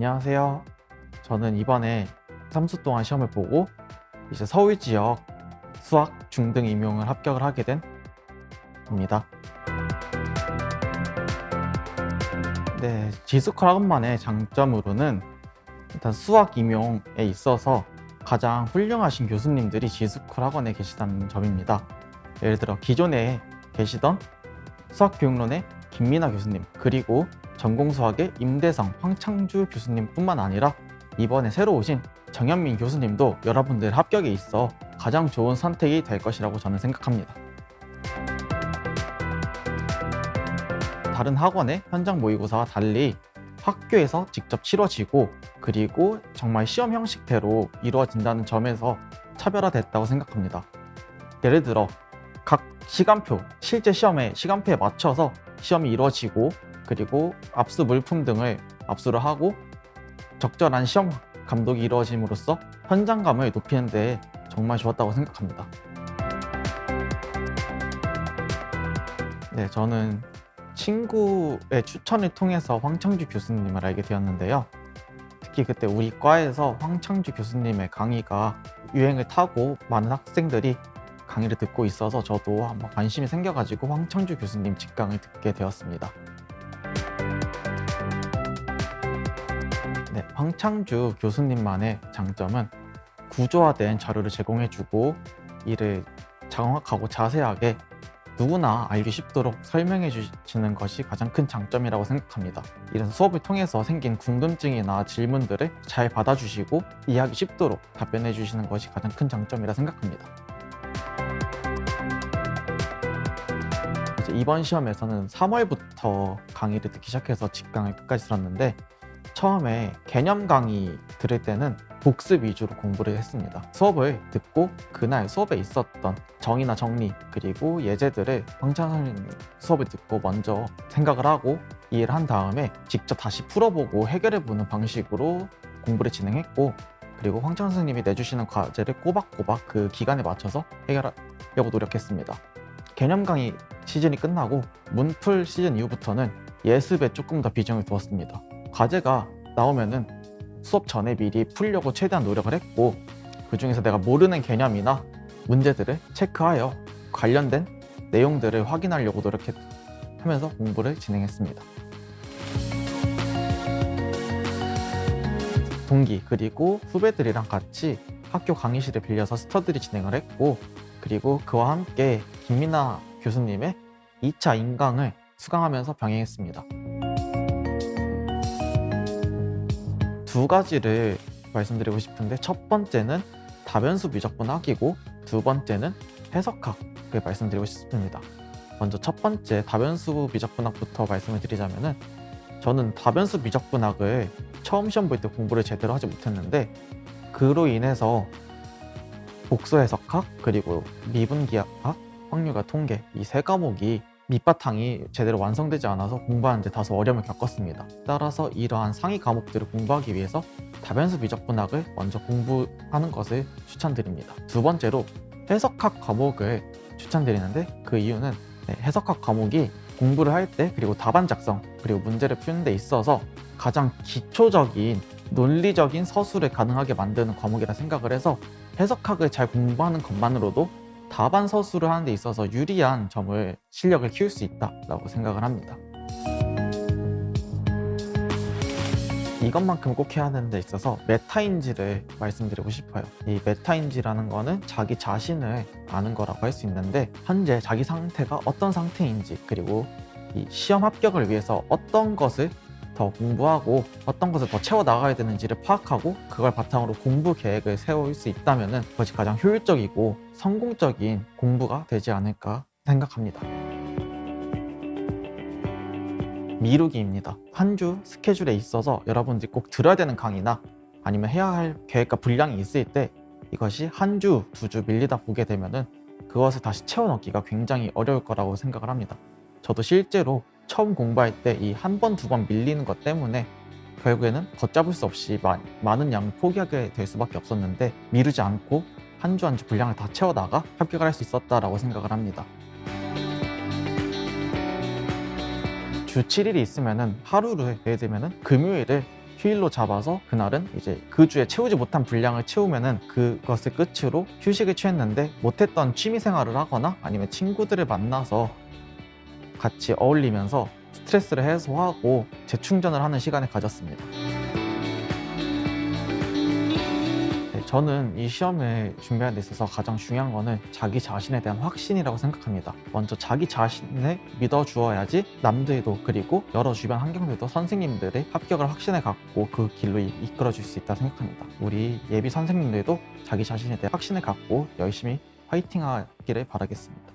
안녕하세요. 저는 이번에 3수 동안 시험을 보고 이제 서울 지역 수학 중등 임용을 합격을 하게 된 겁니다. 네, 지수컬 학원만의 장점으로는 일단 수학 임용에 있어서 가장 훌륭하신 교수님들이 지수컬 학원에 계시다는 점입니다. 예를 들어 기존에 계시던 수학교육론의 김민하 교수님, 그리고 전공수학의 임대성, 황창주 교수님뿐만 아니라 이번에 새로 오신 정현민 교수님도 여러분들 합격에 있어 가장 좋은 선택이 될 것이라고 저는 생각합니다. 다른 학원의 현장 모의고사와 달리 학교에서 직접 치러지고 그리고 정말 시험 형식대로 이루어진다는 점에서 차별화됐다고 생각합니다. 예를 들어 각 시간표, 실제 시험의 시간표에 맞춰서 시험이 이루어지고 그리고 압수 물품 등을 압수를 하고 적절한 시험 감독이 이루어짐으로써 현장감을 높이는 데 정말 좋았다고 생각합니다. 네, 저는 친구의 추천을 통해서 황창주 교수님을 알게 되었는데요. 특히 그때 우리 과에서 황창주 교수님의 강의가 유행을 타고 많은 학생들이 강의를 듣고 있어서 저도 한번 관심이 생겨가지고 황창주 교수님 직강을 듣게 되었습니다. 네, 황창주 교수님만의 장점은 구조화된 자료를 제공해주고 이를 정확하고 자세하게 누구나 알기 쉽도록 설명해 주시는 것이 가장 큰 장점이라고 생각합니다. 이런 수업을 통해서 생긴 궁금증이나 질문들을 잘 받아주시고 이해하기 쉽도록 답변해 주시는 것이 가장 큰 장점이라 생각합니다. 이제 이번 시험에서는 3월부터 강의를 듣기 시작해서 직강을 끝까지 들었는데 처음에 개념 강의 들을 때는 복습 위주로 공부를 했습니다. 수업을 듣고 그날 수업에 있었던 정의나 정리 그리고 예제들을 황창 선생님 수업을 듣고 먼저 생각을 하고 이해를 한 다음에 직접 다시 풀어보고 해결해보는 방식으로 공부를 진행했고 그리고 황창 선생님이 내주시는 과제를 꼬박꼬박 그 기간에 맞춰서 해결하려고 노력했습니다. 개념 강의 시즌이 끝나고 문풀 시즌 이후부터는 예습에 조금 더 비중을 두었습니다. 과제가 나오면은 수업 전에 미리 풀려고 최대한 노력을 했고 그 중에서 내가 모르는 개념이나 문제들을 체크하여 관련된 내용들을 확인하려고 노력하면서 공부를 진행했습니다. 동기 그리고 후배들이랑 같이 학교 강의실을 빌려서 스터디를 진행을 했고 그리고 그와 함께 김민하 교수님의 2차 인강을 수강하면서 병행했습니다. 두 가지를 말씀드리고 싶은데 첫 번째는 다변수 미적분학이고 두 번째는 해석학을 말씀드리고 싶습니다. 먼저 첫 번째 다변수 미적분학부터 말씀을 드리자면은 저는 다변수 미적분학을 처음 시험 볼 때 공부를 제대로 하지 못했는데 그로 인해서 복수 해석학 그리고 미분기하학, 확률과 통계 이 세 과목이 밑바탕이 제대로 완성되지 않아서 공부하는데 다소 어려움을 겪었습니다. 따라서 이러한 상위 과목들을 공부하기 위해서 다변수 미적분학을 먼저 공부하는 것을 추천드립니다. 두 번째로 해석학 과목을 추천드리는데 그 이유는 해석학 과목이 공부를 할 때 그리고 답안 작성 그리고 문제를 푸는 데 있어서 가장 기초적인 논리적인 서술을 가능하게 만드는 과목이라 생각을 해서 해석학을 잘 공부하는 것만으로도 답안 서술을 하는 데 있어서 유리한 점을 실력을 키울 수 있다고 생각을 합니다. 이것만큼 꼭 해야 하는 데 있어서 메타인지를 말씀드리고 싶어요. 이 메타인지라는 거는 자기 자신을 아는 거라고 할 수 있는데 현재 자기 상태가 어떤 상태인지 그리고 이 시험 합격을 위해서 어떤 것을 더 공부하고 어떤 것을 더 채워나가야 되는지를 파악하고 그걸 바탕으로 공부 계획을 세울 수 있다면 그것이 가장 효율적이고 성공적인 공부가 되지 않을까 생각합니다. 미루기입니다. 한 주 스케줄에 있어서 여러분들이 꼭 들어야 되는 강의나 아니면 해야 할 계획과 분량이 있을 때 이것이 한 주, 두 주 밀리다 보게 되면은 그것을 다시 채워넣기가 굉장히 어려울 거라고 생각을 합니다. 저도 실제로 처음 공부할 때 이 한 번, 두 번 밀리는 것 때문에 결국에는 걷잡을 수 없이 많은 양을 포기하게 될 수밖에 없었는데 미루지 않고 한 주 한 주 분량을 다 채워나가 합격을 할 수 있었다라고 생각을 합니다. 주 7일이 있으면은 하루를 예를 들면은 금요일을 휴일로 잡아서 그날은 이제 그 주에 채우지 못한 분량을 채우면은 그것을 끝으로 휴식을 취했는데, 못했던 취미 생활을 하거나 아니면 친구들을 만나서 같이 어울리면서 스트레스를 해소하고 재충전을 하는 시간을 가졌습니다. 저는 이 시험을 준비하는 데 있어서 가장 중요한 거는 자기 자신에 대한 확신이라고 생각합니다. 먼저 자기 자신을 믿어주어야지 남들도, 그리고 여러 주변 환경들도 선생님들의 합격을 확신을 갖고 그 길로 이끌어줄 수 있다고 생각합니다. 우리 예비 선생님들도 자기 자신에 대한 확신을 갖고 열심히 화이팅 하기를 바라겠습니다.